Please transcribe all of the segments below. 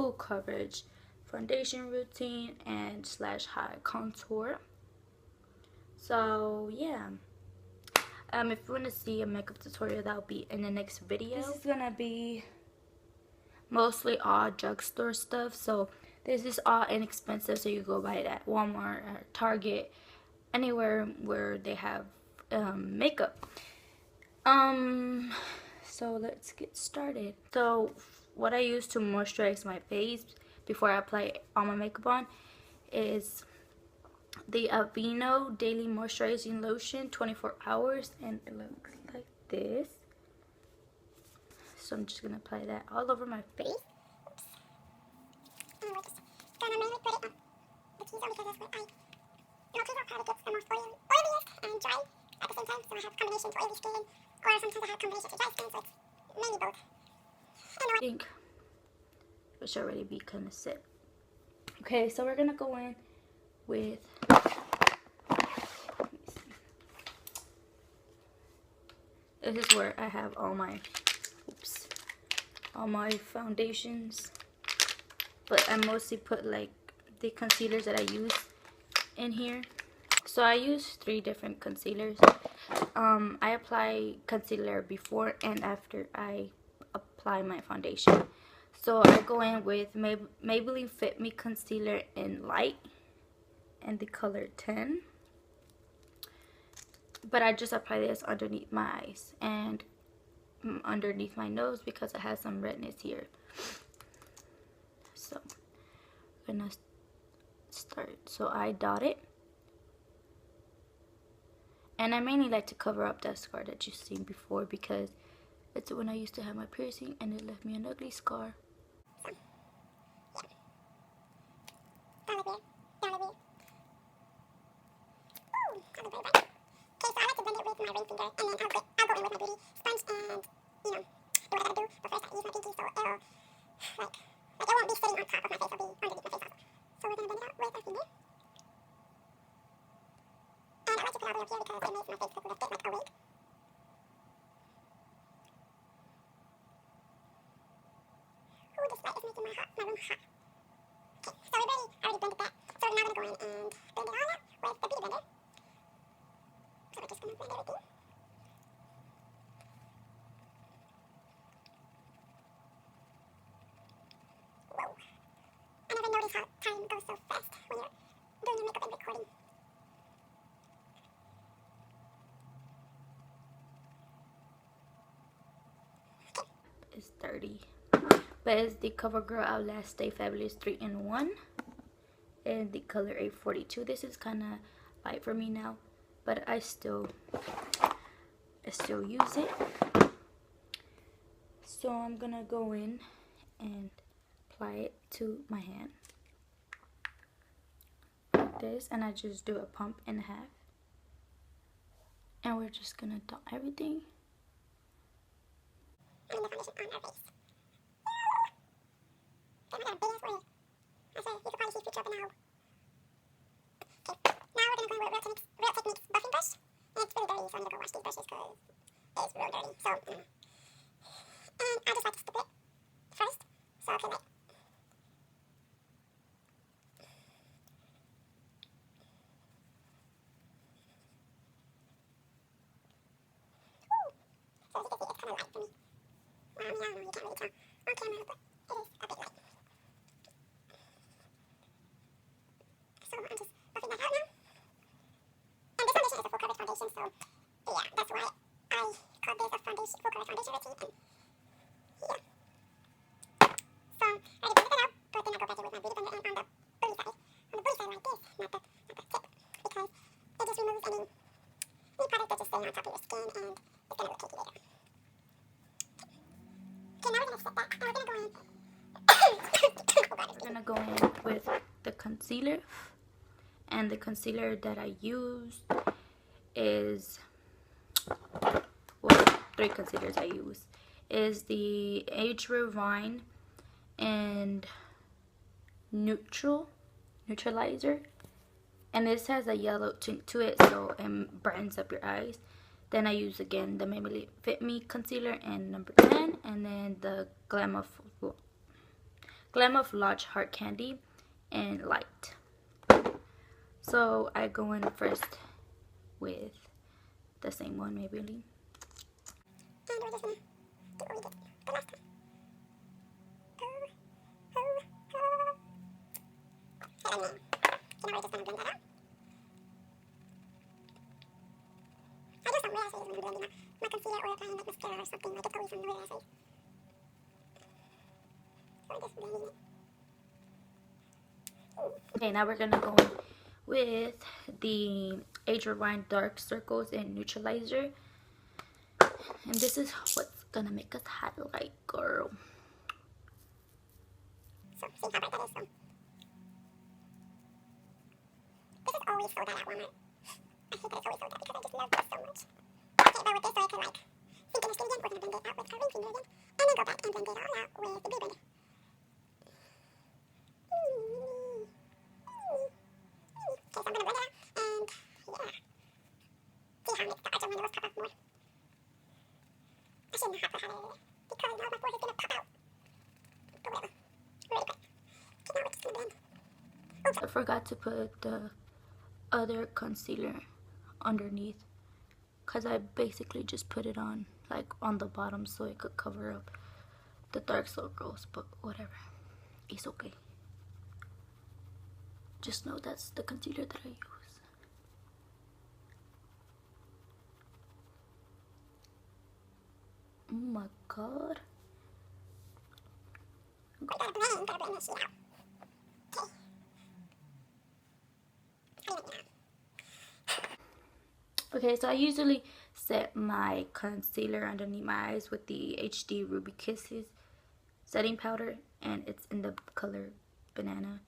full coverage foundation routine and slash high contour. So yeah, if you want to see a makeup tutorial, that'll be in the next video. This is gonna be mostly all drugstore stuff, so this is all inexpensive, so you go buy it at Walmart or Target, anywhere where they have makeup. So let's get started. So what I use to moisturize my face before I apply all my makeup on is the Aveeno Daily Moisturizing Lotion 24 hours, and it looks like this. So I'm just gonna apply that all over my face. Oops. And we're just gonna mainly put it on the T-zone because that's what my T-zone probably gets the most oiliest and dry at the same time. So I have combination to oily skin, or sometimes I have combination to dry skin, so it's mainly both. I think it should already be kind of set. Okay, so we're gonna go in with, this is where I have all my foundations, but I mostly put like the concealers that I use in here. So I use 3 different concealers. I apply concealer before and after I apply my foundation. So I go in with Maybelline Fit Me concealer in light and the color 10, but I just apply this underneath my eyes and underneath my nose because it has some redness here. So I'm gonna start. So I dot it, and I mainly like to cover up that scar that you've seen before because it's when I used to have my piercing and it left me an ugly scar. It's 30, but it's the CoverGirl Outlast Stay Fabulous 3-in-1 and the color 842. This is kind of light for me now, but I still use it. So I'm gonna go in and apply it to my hand like this, and I just do a pump in half, and we're just gonna dot everything. And the foundation on our face. Okay, my God, big ass oil. I say, you could probably see future of it now. Okay, now we're gonna go in with Real Techniques buffing brush. And it's really dirty, so I need to go wash these brushes because it's real dirty. So, and I just like to strip it first, so I can like. So as you can see, it's kind of light for me. Yeah, you can't really tell on camera, but it is a bit light. So I'm just buffing that out now. And this foundation is a full coverage foundation, so yeah, that's why I called this a foundation, full coverage foundation routine. And yeah. So I already blended it out, but then I go back in with my beauty blender and on the booty side. On the booty side like this, not the tip. Because it just removes any product that just stay on top of your skin, and it's gonna look cakey later. Okay, now we're gonna set that, and we're gonna go in. We're gonna go in with the concealer, and the concealer that I use is, well, 3 concealers I use is the Age Refine and Neutralizer, and this has a yellow tint to it, so it brightens up your eyes. Then I use again the Maybelline Fit Me concealer in number 10, and then the Glam of Lodge Heart Candy and Light. So I go in first with the same one, Maybelline. And we're just gonna do what we did the last time. And then, we're just gonna blend that out. I just don't realize when I'm blending my concealer or applying like mascara or something. Like it's always on the realize. So I'm just blending it. Okay, now we're gonna go in with the Age Rewind Dark Circles and Neutralizer. And this is what's gonna make us highlight, girl. So, see how bright that is. So, this is always sold out at Walmart. I hate that it's always sold out because I just love this so much. Okay, but with this, so I can like sink in the skin again. We're gonna blend it out with our ring finger again, and then go back and blend it all out with the blue blender. Okay, so I'm gonna blend it out, and yeah. See how it makes the edge of my nose pop out more. I shouldn't have put highlighter because now my forehead's gonna pop out. But whatever. Really quick. Okay, now we're just gonna blend. I forgot to put the other concealer underneath because I basically just put it on like on the bottom so it could cover up the dark circles, but whatever, it's okay. Just know that's the concealer that I use. Oh my god. Gotta blend this shit out. Okay, so I usually set my concealer underneath my eyes with the HD Ruby Kisses setting powder, and it's in the color Banana.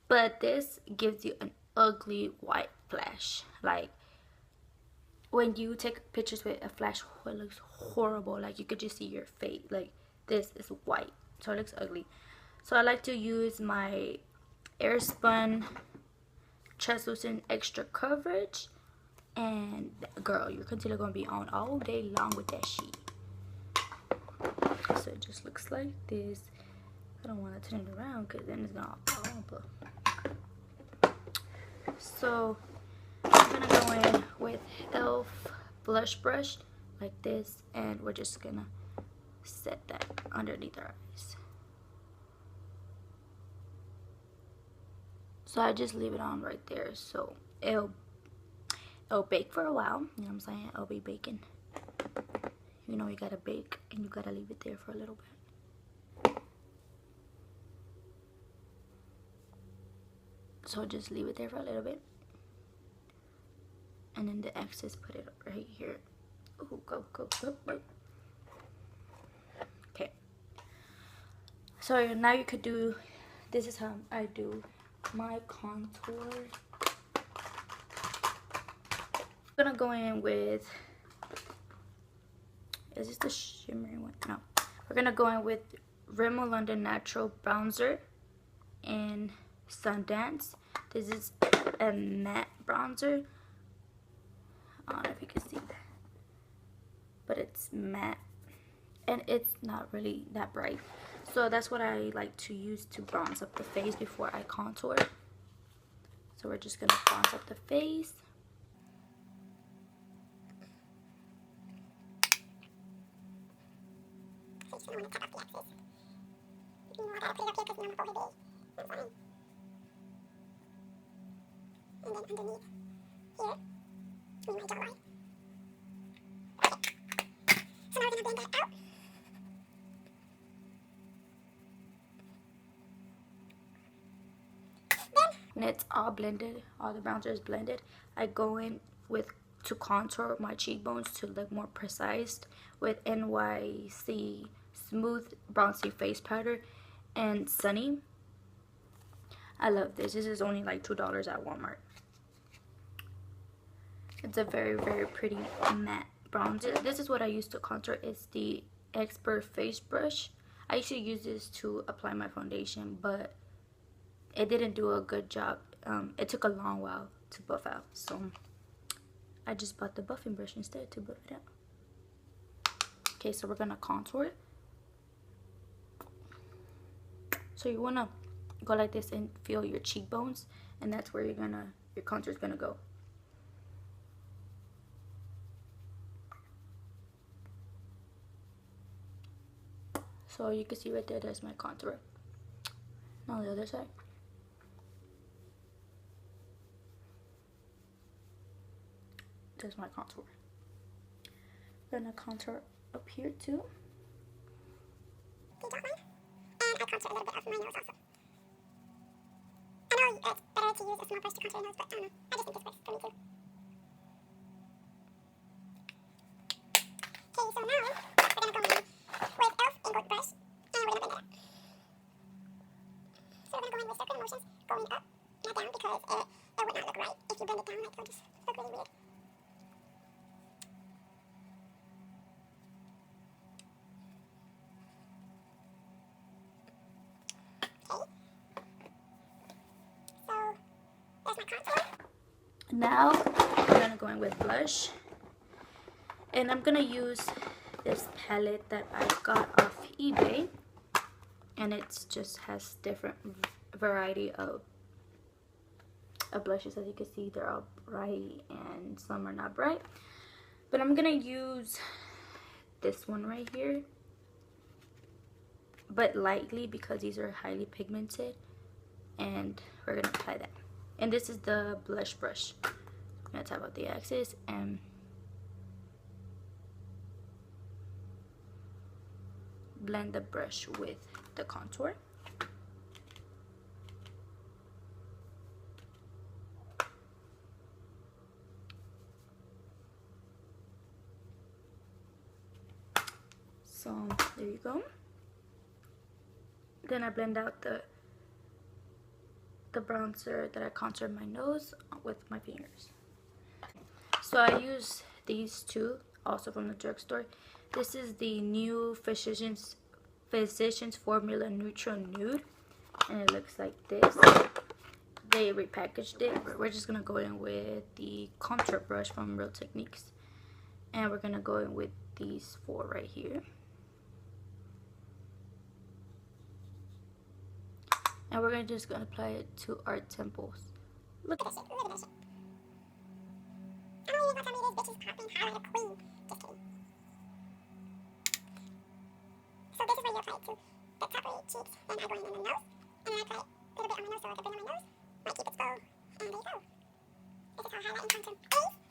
But this gives you an ugly white flash. Like when you take pictures with a flash, it looks horrible. Like you could just see your face. Like this is white, so it looks ugly. So I like to use my Airspun Translucent Extra Coverage. And girl, your concealer gonna be on all day long with that shit. So it just looks like this. I don't want to turn it around because then it's gonna fall. So I'm gonna go in with e.l.f. blush brush like this, and we're just gonna set that underneath our eyes. So I just leave it on right there, so it'll bake for a while. You know what I'm saying? It'll be baking. You know, you gotta bake and you gotta leave it there for a little bit. So just leave it there for a little bit, and then the excess, put it right here. Ooh, go. Okay, so now you could do, this is how I do my contour. I'm gonna go in with, is this the shimmery one? No, we're gonna go in with Rimmel London Natural Bronzer in Sundance. This is a matte bronzer. I don't know if you can see that, but it's matte and it's not really that bright. So that's what I like to use to bronze up the face before I contour. So we're just gonna bronze up the face. So you just want to tap off the excess. You know, I gotta put it up here because you know my forehead is. That's fine. And then underneath here, we might jawline. Okay. So now we're gonna blend that out. When it's all blended, all the bronzer is blended, I go in with, to contour my cheekbones to look more precise, with NYC Smooth Bronzy Face Powder and Sunny. I love this. This is only like $2 at Walmart. It's a very, very pretty matte bronzer. This is what I use to contour. It's the Expert Face Brush. I used to use this to apply my foundation, but it didn't do a good job. It took a long while to buff out, so I just bought the buffing brush instead to buff it out. Okay, so we're gonna contour it. So you want to go like this and feel your cheekbones, and that's where your contour is gonna go. So you can see right there, there's my contour. Now the other side. There's my contour. Then a contour up here too. The jawline. And I contour a little bit of my nose also. I know it's better to use a small brush to contour your nose, but I don't know. I just think this works for me too. Okay, so now we're going to go in with e.l.f. and gold brush, and we're going to blend it out. So we're going to go in with circular motions, going up, not down, because it would not look right if you blend it down. Like, it'll just look really weird. Now we're gonna go in with blush, and I'm gonna use this palette that I got off eBay, and it just has different variety of blushes. As you can see, they're all bright and some are not bright, but I'm gonna use this one right here, but lightly because these are highly pigmented, and we're gonna apply that. And this is the blush brush. I'm gonna tap out the axis and blend the brush with the contour. So there you go. Then I blend out the bronzer that I contoured my nose with my fingers. So I use these two also from the drugstore. This is the new Physicians Formula Neutral Nude, and it looks like this. They repackaged it. We're just gonna go in with the contour brush from Real Techniques, and we're gonna go in with these four right here. And we're just gonna apply it to our temples. Look at this. Look at this. I don't even gonna tell me this bitch is popping highlighter queen. Just kidding. So this is where you apply it to the top of your cheeks, and I go in the nose, and then I apply it a little bit on my nose so I can blend on my nose. Might keep it slow, and there you go. This is how highlighting contour is.